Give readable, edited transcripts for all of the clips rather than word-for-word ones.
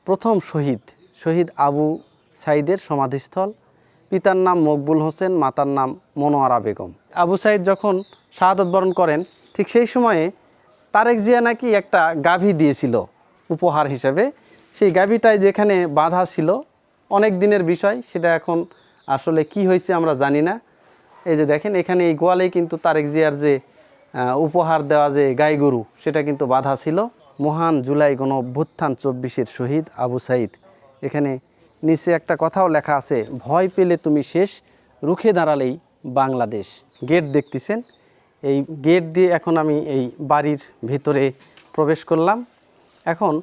প্রথম শহীদ আবু সাইদের সমাধিস্থল। পিতার নাম মকবুল হোসেন, মাতার নাম মনোয়ারা বেগম। আবু সাইদ যখন শাহাদত বরণ করেন ঠিক সেই সময়ে তারেক জিয়া নাকি একটা গাভী দিয়েছিল উপহার হিসেবে। সেই গাভীটায় যেখানে বাঁধা ছিল, অনেক দিনের বিষয়, সেটা এখন আসলে কি হয়েছে আমরা জানি না। এই যে দেখেন এখানে এই গোয়ালেই কিন্তু তারেক জিয়ার যে উপহার দেওয়া যে গাই গরু সেটা কিন্তু বাঁধা ছিল। মহান জুলাই গণ অভ্যুত্থান ২৪-এর শহীদ আবু সাইদ। এখানে নিচে একটা কথাও লেখা আছে, ভয় পেলে তুমি শেষ, রুখে দাঁড়ালেই বাংলাদেশ। গেট দেখতেছেন, এই গেট দিয়ে এখন আমি এই বাড়ির ভিতরে প্রবেশ করলাম। এখন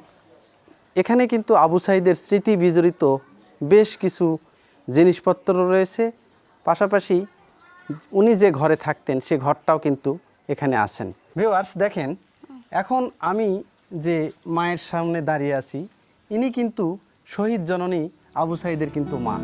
এখানে কিন্তু আবু সাইদের স্মৃতি বিজড়িত বেশ কিছু জিনিসপত্র রয়েছে। পাশাপাশি উনি যে ঘরে থাকতেন সে ঘরটাও কিন্তু এখানে আছেন। ভিউয়ার্স দেখেন, এখন আমি যে মায়ের সামনে দাঁড়িয়ে আছি, ইনি কিন্তু শহীদ জননী আবু সাইদের কিন্তু মা।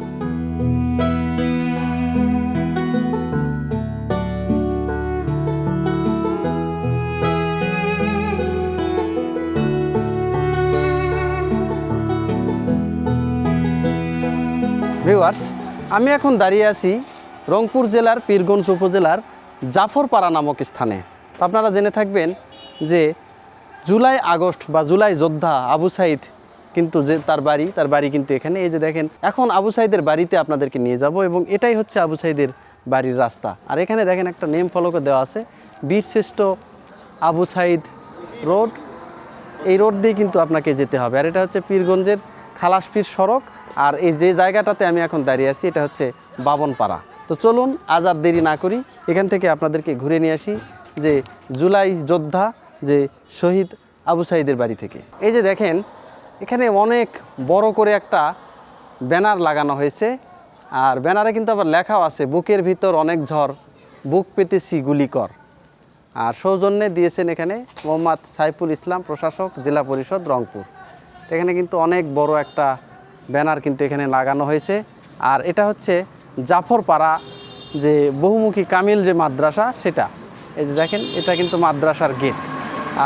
ভিউয়ার্স, আমি এখন দাঁড়িয়ে আছি রংপুর জেলার পীরগঞ্জ উপজেলার জাফরপাড়া নামক স্থানে। তো আপনারা জেনে থাকবেন যে জুলাই আগস্ট বা জুলাই যোদ্ধা আবু সাইদ কিন্তু যে তার বাড়ি কিন্তু এখানে। এই যে দেখেন, এখন আবু সাইদের বাড়িতে আপনাদেরকে নিয়ে যাব এবং এটাই হচ্ছে আবু সাইদের বাড়ির রাস্তা। আর এখানে দেখেন একটা নেম ফলকও দেওয়া আছে, বীরশ্রেষ্ঠ আবু সাইদ রোড। এই রোড দিয়ে কিন্তু আপনাকে যেতে হবে। আর এটা হচ্ছে পীরগঞ্জের খালাসপীর সড়ক। আর এই যে জায়গাটাতে আমি এখন দাঁড়িয়ে আছি এটা হচ্ছে বাবনপাড়া। তো চলুন আজ আর দেরি না করি, এখান থেকে আপনাদেরকে ঘুরে নিয়ে আসি যে জুলাই যোদ্ধা যে শহীদ আবু সাইদের বাড়ি থেকে। এই যে দেখেন, এখানে অনেক বড় করে একটা ব্যানার লাগানো হয়েছে। আর ব্যানারে কিন্তু আবার লেখাও আছে, বুকের ভিতর অনেক ঝড়, বুক পেতেছি গুলি কর। আর সৌজন্যে দিয়েছেন এখানে মোহাম্মদ সাইফুল ইসলাম, প্রশাসক, জেলা পরিষদ রংপুর। এখানে কিন্তু অনেক বড় একটা ব্যানার কিন্তু এখানে লাগানো হয়েছে। আর এটা হচ্ছে জাফরপাড়া যে বহুমুখী কামিল যে মাদ্রাসা সেটা। এই যে দেখেন, এটা কিন্তু মাদ্রাসার গেট।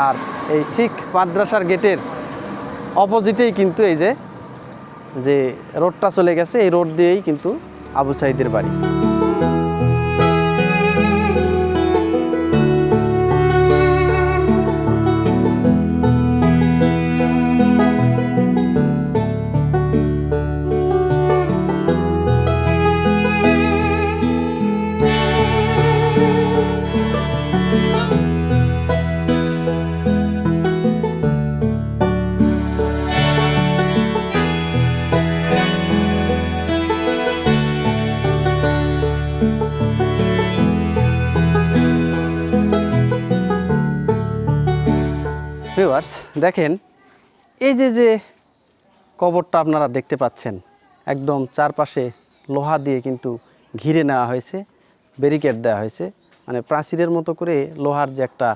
আর এই ঠিক মাদ্রাসার গেটের অপোজিটেই কিন্তু এই যে রোডটা চলে গেছে, এই রোড দিয়েই কিন্তু আবু সাইদের বাড়ি। ভিউয়ার্স দেখেন, এই যে কবরটা আপনারা দেখতে পাচ্ছেন, একদম চারপাশে লোহা দিয়ে কিন্তু ঘিরে নেওয়া হয়েছে, ব্যারিকেড দেওয়া হয়েছে, মানে প্রাচীরের মতো করে লোহার যে একটা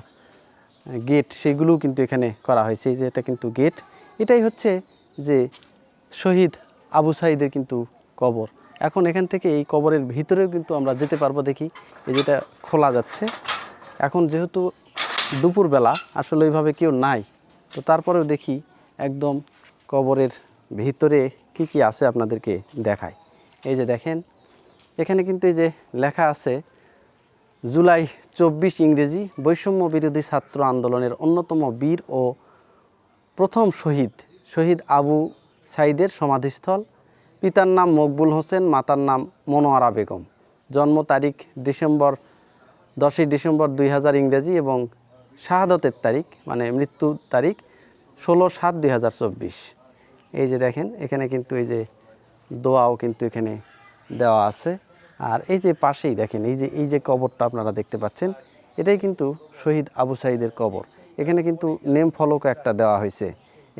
গেট সেগুলোও কিন্তু এখানে করা হয়েছে। এই যে এটা কিন্তু গেট, এটাই হচ্ছে যে শহীদ আবু সাইদের কিন্তু কবর। এখন এখান থেকে এই কবরের ভিতরেও কিন্তু আমরা যেতে পারবো। দেখি এই যেটা খোলা যাচ্ছে। এখন যেহেতু দুপুরবেলা আসলে ওইভাবে কেউ নাই, তো তারপরেও দেখি একদম কবরের ভিতরে কি কি আছে আপনাদেরকে দেখাই। এই যে দেখেন, এখানে কিন্তু এই যে লেখা আছে জুলাই ২৪ ইংরেজি বৈষম্য বিরোধী ছাত্র আন্দোলনের অন্যতম বীর ও প্রথম শহীদ আবু সাইদের সমাধিস্থল। পিতার নাম মকবুল হোসেন, মাতার নাম মনোয়ারা বেগম। জন্ম তারিখ 10ই ডিসেম্বর 2000 ইংরেজি এবং শাহাদতের তারিখ মানে মৃত্যু তারিখ 16/7/2024। এই যে দেখেন, এখানে কিন্তু এই যে দোয়াও কিন্তু এখানে দেওয়া আছে। আর এই যে পাশেই দেখেন এই যে কবরটা আপনারা দেখতে পাচ্ছেন, এটাই কিন্তু শহীদ আবু সাইদের কবর। এখানে কিন্তু নেম ফলক একটা দেওয়া হয়েছে,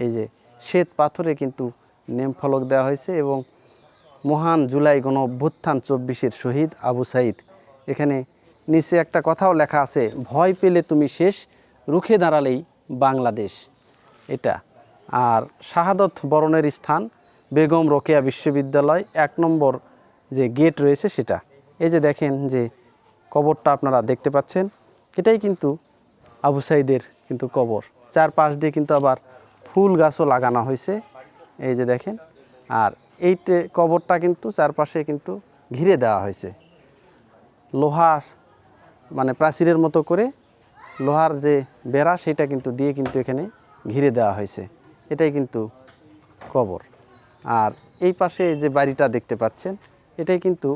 এই যে শ্বেত পাথরে কিন্তু নেম ফলক দেওয়া হয়েছে এবং মহান জুলাই গণ অভ্যুত্থান ২৪-এর শহীদ আবু সাইদ। এখানে নিচে একটা কথাও লেখা আছে, ভয় পেলে তুমি শেষ, রুখে দাঁড়ালেই বাংলাদেশ। এটা আর শাহাদত বরণের স্থান বেগম রোকেয়া বিশ্ববিদ্যালয় ১ নম্বর যে গেট রয়েছে সেটা। এই যে দেখেন যে কবরটা আপনারা দেখতে পাচ্ছেন, এটাই কিন্তু আবু সাইদের কিন্তু কবর। চারপাশ দিয়ে কিন্তু আবার ফুল গাছও লাগানো হয়েছে। এই যে দেখেন, আর এইতে কবরটা কিন্তু চারপাশে কিন্তু ঘিরে দেওয়া হয়েছে লোহার, মানে প্রাচীরের মতো করে লোহার যে বেড়া সেটা কিন্তু দিয়ে কিন্তু এখানে ঘিরে দেওয়া হয়েছে। এটাই কিন্তু কবর। আর এই পাশে যে বাড়িটা দেখতে পাচ্ছেন এটাই কিন্তু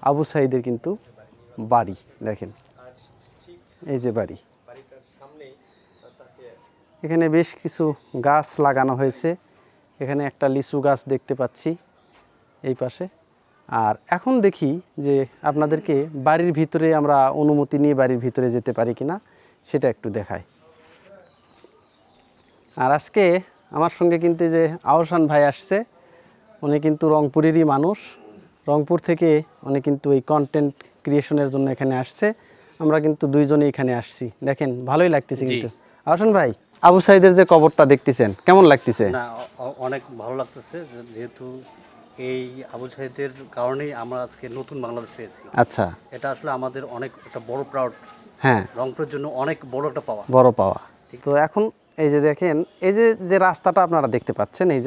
আবু সাঈদের কিন্তু বাড়ি। দেখেন এই যে বাড়ি, এখানে বেশ কিছু গাছ লাগানো হয়েছে। এখানে একটা লিচু গাছ দেখতে পাচ্ছি এই পাশে। আর এখন দেখি যে আপনাদেরকে বাড়ির ভিতরে আমরা অনুমতি নিয়ে বাড়ির ভিতরে যেতে পারি কিনা সেটা একটু দেখাই। আর আজকে আমার সঙ্গে কিন্তু যে আহসান ভাই আসছে, উনি কিন্তু রংপুরেরই মানুষ। রংপুর থেকে উনি কিন্তু এই কন্টেন্ট ক্রিয়েশনের জন্য এখানে আসছে। আমরা কিন্তু দুইজনেই এখানে আসছি। দেখেন ভালোই লাগতেছে কিন্তু। আহসান ভাই, আবু সাঈদের যে কবরটা দেখতেছেন কেমন লাগতেছে? না, অনেক ভালো লাগতেছে, যেহেতু এই আবু সাঈদের কারণেই আমরা আজকে নতুন বাংলাদেশ পেয়েছি। আচ্ছা, এটা আসলে আমাদের অনেক একটা বড় প্রাউড, হ্যাঁ, রংপুরের জন্য অনেক বড় একটা পাওয়া। বড় পাওয়া। তো এখন এই যে দেখেন, এই যে যে রাস্তাটা আপনারা দেখতে পাচ্ছেন, এই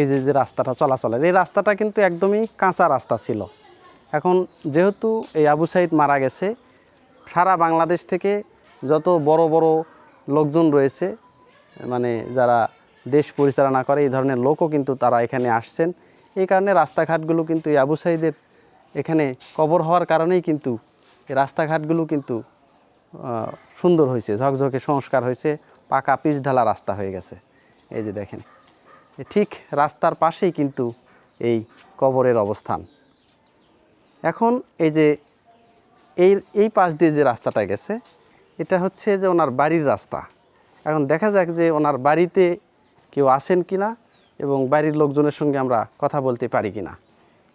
যে যে রাস্তাটা চলাচলের, এই রাস্তাটা কিন্তু একদমই কাঁচা রাস্তা ছিল। এখন যেহেতু এই আবু সাঈদ মারা গেছে, সারা বাংলাদেশ থেকে যত বড় বড় লোকজন রয়েছে, মানে যারা দেশ পরিচালনা করে, এই ধরনের লোকও কিন্তু তারা এখানে আসছেন। এই কারণে রাস্তাঘাটগুলো কিন্তু এই আবু সাঈদের এখানে কবর হওয়ার কারণেই কিন্তু এই রাস্তাঘাটগুলো কিন্তু সুন্দর হয়েছে, ঝকঝকে সংস্কার হয়েছে, পাকা পিচ ঢালা রাস্তা হয়ে গেছে। এই যে দেখেন, ঠিক রাস্তার পাশেই কিন্তু এই কবরের অবস্থান। এখন এই যে এই পাশ দিয়ে যে রাস্তাটা গেছে, এটা হচ্ছে যে ওনার বাড়ির রাস্তা। এখন দেখা যাক যে ওনার বাড়িতে কেউ আসেন কিনা এবং বাড়ির লোকজনের সঙ্গে আমরা কথা বলতে পারি কিনা।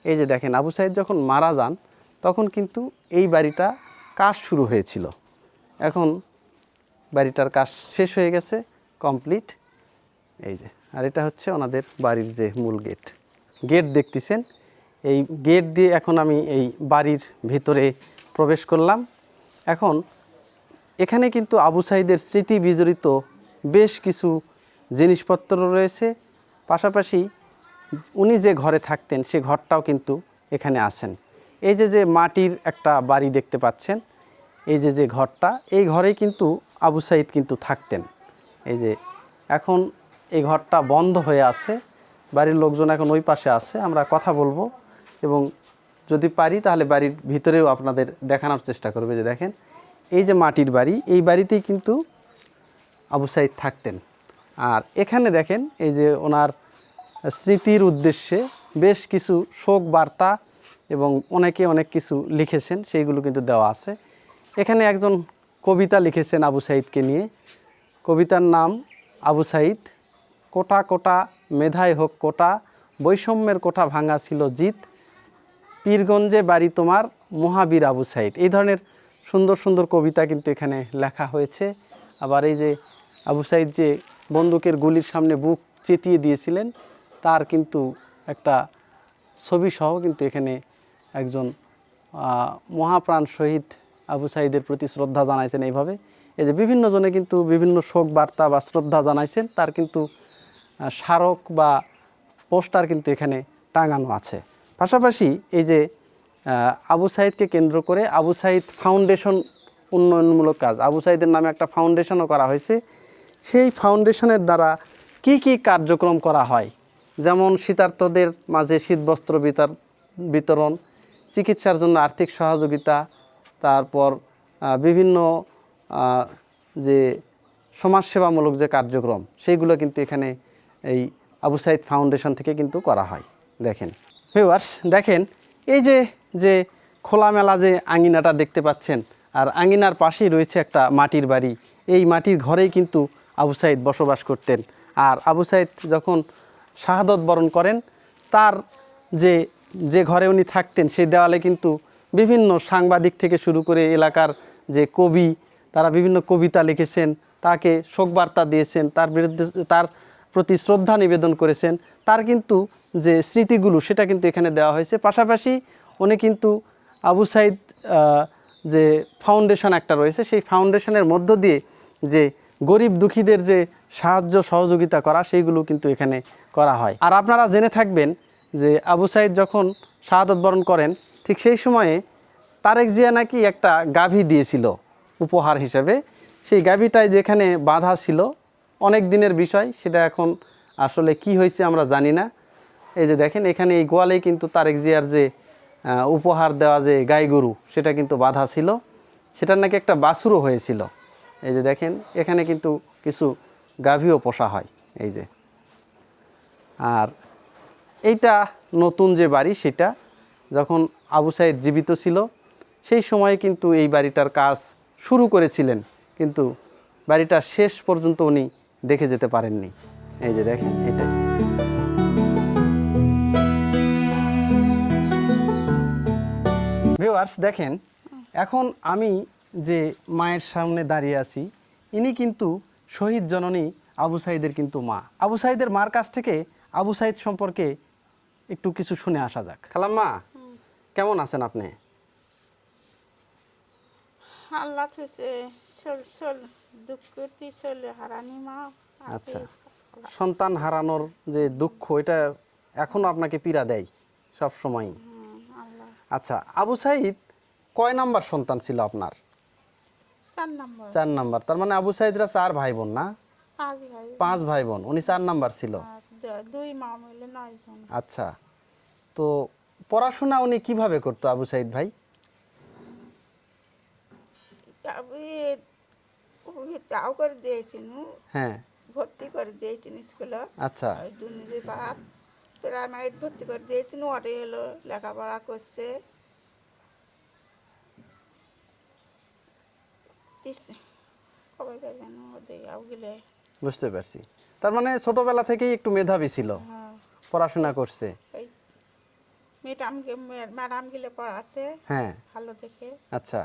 এই যে দেখেন, আবু সাঈদ যখন মারা যান তখন কিন্তু এই বাড়িটা কাজ শুরু হয়েছিল। এখন বাড়িটার কাজ শেষ হয়ে গেছে, কমপ্লিট। এই যে, আর এটা হচ্ছে ওনাদের বাড়ির যে মূল গেট দেখতেছেন। এই গেট দিয়ে এখন আমি এই বাড়ির ভিতরে প্রবেশ করলাম। এখন এখানে কিন্তু আবু সাঈদের স্মৃতি বিজড়িত বেশ কিছু জিনিসপত্র রয়েছে। পাশাপাশি উনি যে ঘরে থাকতেন সে ঘরটাও কিন্তু এখানে আছেন। এই যে মাটির একটা বাড়ি দেখতে পাচ্ছেন, এই যে ঘরটা, এই ঘরেই কিন্তু আবু সাঈদ কিন্তু থাকতেন। এই যে এখন এই ঘরটা বন্ধ হয়ে আছে, বাড়ির লোকজন এখন ওই পাশে আছে। আমরা কথা বলবো এবং যদি পারি তাহলে বাড়ির ভিতরেও আপনাদের দেখানোর চেষ্টা করবে। যে দেখেন, এই যে মাটির বাড়ি, এই বাড়িতেই কিন্তু আবু সাঈদ থাকতেন। আর এখানে দেখেন, এই যে ওনার স্মৃতির উদ্দেশ্যে বেশ কিছু শোক বার্তা এবং অনেকে অনেক কিছু লিখেছেন, সেইগুলো কিন্তু দেওয়া আছে। এখানে একজন কবিতা লিখেছেন আবু সাঈদকে নিয়ে। কবিতার নাম আবু সাঈদ। কোটা কোটা মেধায় হোক কোটা, বৈষম্যের কোটা ভাঙা ছিল জিত, পীরগঞ্জে বাড়ি তোমার মহাবীর আবু সাঈদ। এই ধরনের সুন্দর সুন্দর কবিতা কিন্তু এখানে লেখা হয়েছে। আবার এই যে আবু সাঈদ যে বন্দুকের গুলির সামনে বুক চেতিয়ে দিয়েছিলেন, তার কিন্তু একটা ছবি সহ কিন্তু এখানে একজন মহাপ্রাণ শহীদ আবু সাঈদের প্রতি শ্রদ্ধা জানাইছেন। এইভাবে এই যে বিভিন্ন জনে কিন্তু বিভিন্ন শোক বার্তা বা শ্রদ্ধা জানাইছেন, তার কিন্তু স্মারক বা পোস্টার কিন্তু এখানে টাঙানো আছে। পাশাপাশি এই যে আবু সাঈদকে কেন্দ্র করে আবু সাঈদ ফাউন্ডেশন, উন্নয়নমূলক কাজ, আবু সাঈদের নামে একটা ফাউন্ডেশনও করা হয়েছে। সেই ফাউন্ডেশনের দ্বারা কি কি কার্যক্রম করা হয়, যেমন শীতার্তদের মাঝে শীতবস্ত্র বিতরণ, চিকিৎসার জন্য আর্থিক সহযোগিতা, তারপর বিভিন্ন যে সমাজসেবামূলক যে কার্যক্রম, সেইগুলো কিন্তু এখানে এই আবু সাঈদ ফাউন্ডেশন থেকে কিন্তু করা হয়। দেখেন ভিউয়ার্স, দেখেন এই যে খোলামেলা যে আঙিনাটা দেখতে পাচ্ছেন, আর আঙিনার পাশেই রয়েছে একটা মাটির বাড়ি। এই মাটির ঘরেই কিন্তু আবু সাঈদ বসবাস করতেন। আর আবু সাঈদ যখন শাহাদত বরণ করেন, তার যে ঘরে উনি থাকতেন সেই দেওয়ালে কিন্তু বিভিন্ন সাংবাদিক থেকে শুরু করে এলাকার যে কবি, তারা বিভিন্ন কবিতা লিখেছেন, তাকে শোকবার্তা দিয়েছেন, তার বিরুদ্ধে তার প্রতি শ্রদ্ধা নিবেদন করেছেন। তার কিন্তু যে স্মৃতিগুলো সেটা কিন্তু এখানে দেওয়া হয়েছে। পাশাপাশি উনি কিন্তু আবু সাঈদ যে ফাউন্ডেশন একটা রয়েছে, সেই ফাউন্ডেশনের মধ্য দিয়ে যে গরিব দুঃখীদের যে সাহায্য সহযোগিতা করা, সেইগুলো কিন্তু এখানে করা হয়। আর আপনারা জেনে থাকবেন যে আবু সাইদ যখন শাহাদত বরণ করেন ঠিক সেই সময়ে তারেক জিয়া নাকি একটা গাভী দিয়েছিল উপহার হিসেবে। সেই গাভীটাই যেখানে বাঁধা ছিল, অনেক দিনের বিষয়, সেটা এখন আসলে কি হয়েছে আমরা জানি না। এই যে দেখেন এখানে এই গোয়ালেই কিন্তু তারেক জিয়ার যে উপহার দেওয়া যে গাই গরু সেটা কিন্তু বাঁধা ছিল, সেটার নাকি একটা বাছুরও হয়েছিল। এই যে দেখেন এখানে কিন্তু কিছু গাভীও পোষা হয় এই যে। আর এইটা নতুন যে বাড়ি সেটা যখন আবু সাইদ জীবিত ছিল সেই সময়ে কিন্তু এই বাড়িটার কাজ শুরু করেছিলেন, কিন্তু বাড়িটা শেষ পর্যন্ত উনি দেখে যেতে পারেননি। এই যে দেখেন এটাই। ভিউয়ার্স দেখেন এখন আমি যে মায়ের সামনে দাঁড়িয়ে আছি ইনি কিন্তু শহীদ জননী আবু সাইদের কিন্তু মা। আবু সাইদের মার কাছ থেকে আবু সাইদ সম্পর্কে একটু কিছু শুনে আসা যাক। খালাম্মা কেমন আছেন আপনি? আল্লাহ থুসে চল দুঃখতি চলে হারানি মা আছে। আচ্ছা, সন্তান হারানোর যে দুঃখ এটা এখনো আপনাকে পীড়া দেয় সব সময়? আল্লাহ। আচ্ছা, আবু সাইদ কয় নাম্বার সন্তান ছিল আপনার? 4 নম্বর 4 নাম্বার। তার মানে আবু সাইদরা 4 ভাই বোন না? 5 ভাই 5 ভাই বোন, উনি 4 নাম্বার ছিল। আর 2 মা মিলে 9 জন। আচ্ছা, তো পড়াশোনা উনি কিভাবে করতো আবু সাইদ ভাই? তাও করে দিয়েছেন, হ্যাঁ, ভর্তি করে দিয়েছেন স্কুলে। আচ্ছা, ওই দুনিয়াতে বাদ প্রাইমারি ভর্তি করে দিয়েছেন, ওরে হলো লেখাপড়া করছে। কবে গেলেন ওদের আউগিলে। বুঝতে পারছি। তার মানে ছোটবেলা থেকেই একটু মেধাবী ছিল, হ্যাঁ, পড়াশোনা করছে। ওই ম্যাডাম গিলে পড়াছে হ্যাঁ, ভালো দেখে, আচ্ছা।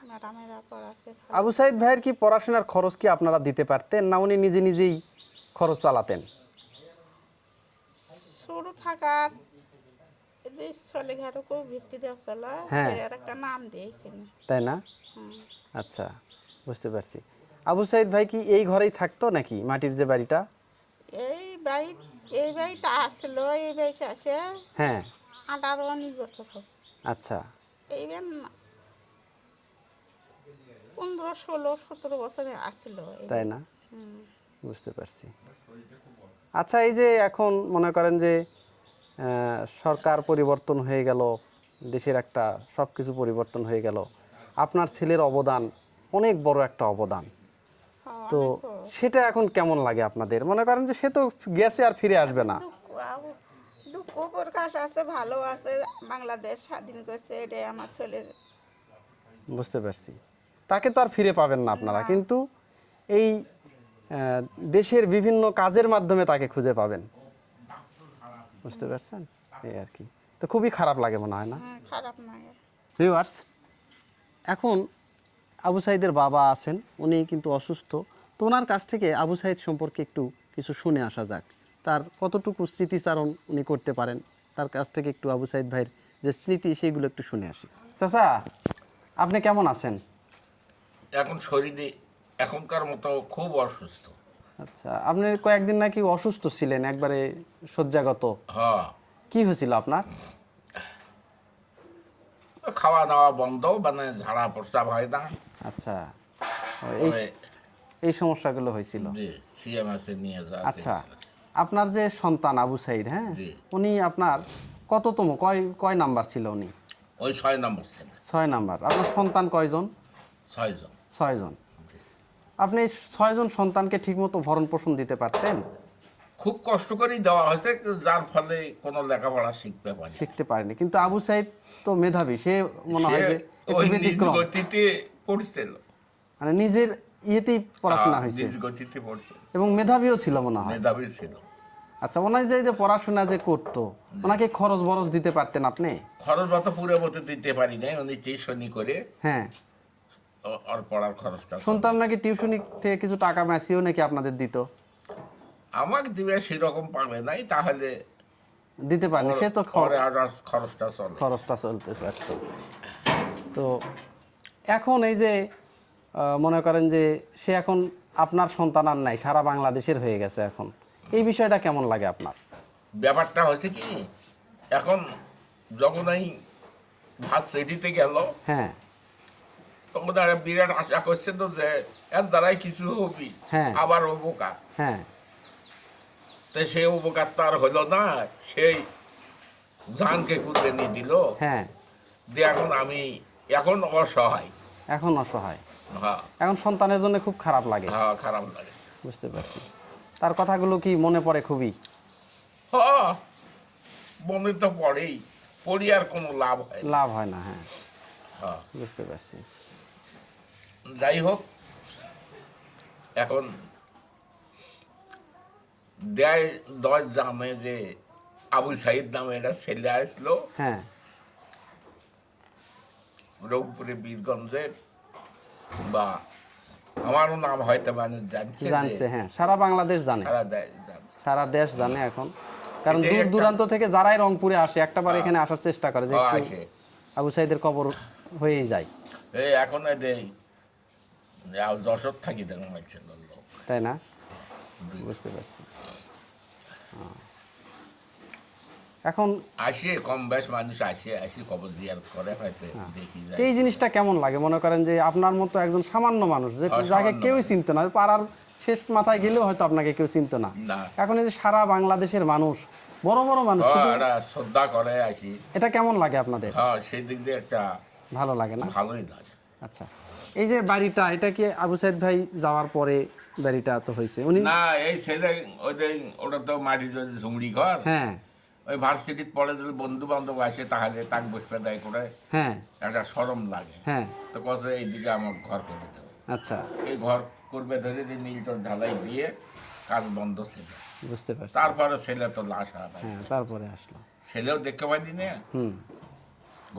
ম্যাডামেরা পড়াছে ভালো। আবু সাইদ ভাইয়ের কি পড়াশোনার খরচ কি আপনারা দিতে পারতেন, না উনি নিজে নিজেই খরচ চালাতেন? শুরু থাকার এদের ছেলেঘাটকেও ভিত্তি দেওয়া চলা, হ্যাঁ। এর একটা নাম দিয়েছেন। তাই না? হুম। আচ্ছা, বুঝতে পারছি। আবু সাইদ ভাই কি এই ঘরেই থাকতো নাকি, মাটির যে বাড়িটা? এই বাড়িটা আসলো, এই বাড়িতে আসে হ্যাঁ, 18-19 বছর হচ্ছে। আচ্ছা, এইবার না 15-16-17 বছরে আসলো। তাই না? হুম। বুঝতে পারছি। আচ্ছা, এই যে এখন মনে করেন যে সরকার পরিবর্তন হয়ে গেল, দেশের একটা সব কিছু পরিবর্তন হয়ে গেল, আপনার ছেলের অবদান অনেক বড় একটা অবদান, হ্যাঁ, তো অনেক বড়। সেটা এখন কেমন লাগে আপনাদের? মনে করেন যে সে তো গেছে আর ফিরে আসবে না। দুঃখ প্রকাশ আছে, ভালো আছে, বাংলাদেশ স্বাধীন করছে, এটাই আমার ছেলের। বুঝতে পারছি। তাকে তো আর ফিরে পাবেন না আপনারা, কিন্তু এই দেশের বিভিন্ন কাজের মাধ্যমে তাকে খুঁজে পাবেন। বুঝতে পারছেন? এই আর কি। তো খুবই খারাপ লাগে মনে হয় না? খারাপ নয়। ভিউয়ার্স, এখন আবু সাইদের বাবা আছেন, উনি কিন্তু অসুস্থ। তো ওনার কাছ থেকে আবু সাইদ সম্পর্কে একটু কিছু শুনে আসা যাক। তার কতটুকু স্মৃতিচারণ উনি করতে পারেন, তার কাছ থেকে একটু আবু সাইদ ভাইয়ের যে স্মৃতি সেগুলো একটু শুনে আসি। চাচা, আপনি কেমন আছেন? এখন শরীরে এখনকার মতো খুব অসুস্থ। আচ্ছা, আপনি কয়েকদিন নাকি অসুস্থ ছিলেন, একবারে শয্যাগত। হ্যাঁ, কি হয়েছিল আপনার? খাওয়া দাওয়া বন্ধ, মানে ঝাড়া প্রস্রাব হয় না। আচ্ছা, এই ওই এই সমস্যাগুলো হয়েছিল। জি সিএমএসে নিয়ে যা আচ্ছা, আপনার যে সন্তান আবু সাইদ, হ্যাঁ, জি। উনি আপনার কততম, কয় নাম্বার ছিল উনি? ওই 6 নম্বর ছেলে। 6 নাম্বার। আপনার সন্তান কয়জন? 6 জন। 6 জন। আপনি 6 জন সন্তানকে ঠিকমতো ভরণ পোষণ দিতে পারতেন? খুব কষ্ট করেই দেওয়া হয়েছে, যার ফলে কোনো লেখাপড়া শিখতে পারি। শিখতে পারেনি, কিন্তু আবু সাইদ তো মেধাবী, সে মনে হয় যে একটু ওই নিজ ব্যতিক্রম, গতিতে পড়ছিল। মানে নিজের ইয়েতেই পড়াশোনা হয়েছে নিজ গতিতে পড়ছিল, এবং মেধাবীও ছিল মনে হয়। মেধাবী ছিল। আচ্ছা, ওনার যে পড়াশোনা যে করতো, ওনাকে খরচ বরচ দিতে পারতেন আপনি? খরচ মতো পুরো মতো দিতে পারি নাই, উনি টিউশনি করে হ্যাঁ, ওর পড়ার খরচটা শুনতাম নাকি টিউশনি থেকে কিছু টাকা ম্যাসিও নাকি আপনাদের দিত। আমাকে দিবে সেরকম পাবে নাই, তাহলে দিতে পারেনি, সে তো পরে আবার খরচটা চলে। খরচটা চলতে পারত। তো এখন এই যে মনে করেন যে সে এখন আপনার সন্তান আর নাই, সারা বাংলাদেশের হয়ে গেছে এখন, এই বিষয়টা কেমন লাগে আপনার? ব্যাপারটা হয়েছে কি, এখন যখন এই ভার্সিটিতে গেল হ্যাঁ তখন তারা বিরাট আশা করছে তো যে এর দ্বারাই কিছু হবি, হ্যাঁ। আবার উপকার। হ্যাঁ তো সেই উপকার তার হলো না, সেই জানকে কুদে নিয়ে দিল। হ্যাঁ দিয়ে এখন অসহায়। এখন অসহায়, হ্যাঁ এখন সন্তানের জন্য খুব খারাপ লাগে। হ্যাঁ, খারাপ লাগে। বুঝতে পারছি। তার কথাগুলো কি মনে পড়ে খুবই? হ্যাঁ, মনে তো পড়েই, পড়ি আর কোনো লাভ হয় না। লাভ হয় না। হ্যাঁ হ্যাঁ, বুঝতে পারছি। যাই হোক, এখন দশ জানে যে আবু সাইদ নামে একটা ছেলে আসলো হ্যাঁ রংপুরে বীরগঞ্জের, বা আমারও নাম হয়তো মানুষ জানছে জানছে। হ্যাঁ সারা বাংলাদেশ জানে, সারা দেশ জানে এখন, কারণ এটাই দূর একটা- দূরান্ত থেকে যারাই রংপুরে আসে একটাবার এখানে আসার চেষ্টা করে যে একটু আসে। আবু সাইদের কবর হয়েই যায়, এই এখন এই যশোর থাকি দেখুন লোক। তাই না? বুঝতে পারছি। এখন আসে কম বেশ মানুষ আসে কবর জিয়ারত করে, হয়তো দেখি যায়। এই জিনিসটা কেমন লাগে? মনে করেন যে আপনার মতো একজন সামান্য মানুষ যে হ্যাঁ, যাকে সামান্য কেউই মানুষ। চিনতো না, পাড়ার শেষ মাথায় গেলেও হয়তো আপনাকে কেউ চিনতো না, না। এখন এই যে সারা বাংলাদেশের মানুষ, বড় বড় মানুষ, হ্যাঁ, শুধু এরা শ্রদ্ধা করে আসি। এটা কেমন লাগে আপনাদের? হ্যাঁ, সেই দিক দিয়ে একটা ভালো লাগে না? ভালোই লাগে। আচ্ছা, এই যে বাড়িটা, এটা কি আবু সাইদ ভাই যাওয়ার পরে বাড়িটা তো হয়েছে? উনি না, এই ছেলে ওটা তো মাটি ঝুমড়ি ঘর। হ্যাঁ ওই ভার্সিটিতে পড়ে যদি বন্ধু বান্ধব আসে তাহলে তাক বসবে দেয় করে, হ্যাঁ একটা সরম লাগে। হ্যাঁ তো কত এইদিকে আমার ঘর করে দেবে, আচ্ছা এই ঘর করবে ধরে দিয়ে নীলটর ঢালাই দিয়ে কাজ বন্ধ ছিল। বুঝতে পারছি। তারপরে ছেলে তো লাশ হয়, হ্যাঁ তারপরে আসলো। ছেলেও দেখতে পাইলি না, হুম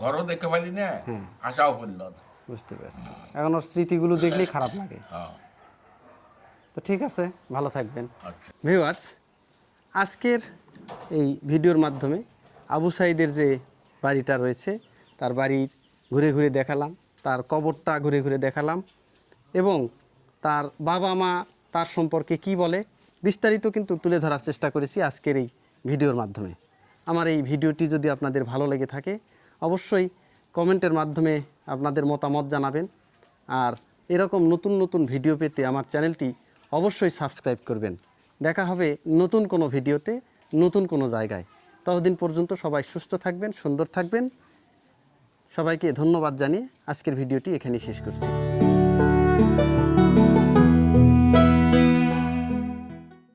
ঘরও দেখতে পাইলি না, হ্যাঁ। আশাও করল না। বুঝতে পারছি। এখন ওর স্মৃতিগুলো দেখলেই খারাপ লাগে। হ্যাঁ, তো ঠিক আছে, ভালো থাকবেন। আচ্ছা। ভিউয়ার্স, আজকের এই ভিডিওর মাধ্যমে আবু সাইদের যে বাড়িটা রয়েছে তার বাড়ির ঘুরে ঘুরে দেখালাম, তার কবরটা ঘুরে ঘুরে দেখালাম, এবং তার বাবা মা তার সম্পর্কে কি বলে বিস্তারিত কিন্তু তুলে ধরার চেষ্টা করেছি আজকের এই ভিডিওর মাধ্যমে। আমার এই ভিডিওটি যদি আপনাদের ভালো লেগে থাকে অবশ্যই কমেন্টের মাধ্যমে আপনাদের মতামত জানাবেন, আর এরকম নতুন নতুন ভিডিও পেতে আমার চ্যানেলটি অবশ্যই সাবস্ক্রাইব করবেন। দেখা হবে নতুন কোনো ভিডিওতে, নতুন কোনো জায়গায়। ততদিন পর্যন্ত সবাই সুস্থ থাকবেন, সুন্দর থাকবেন। সবাইকে ধন্যবাদ জানিয়ে আজকের ভিডিওটি এখানেই শেষ করছি।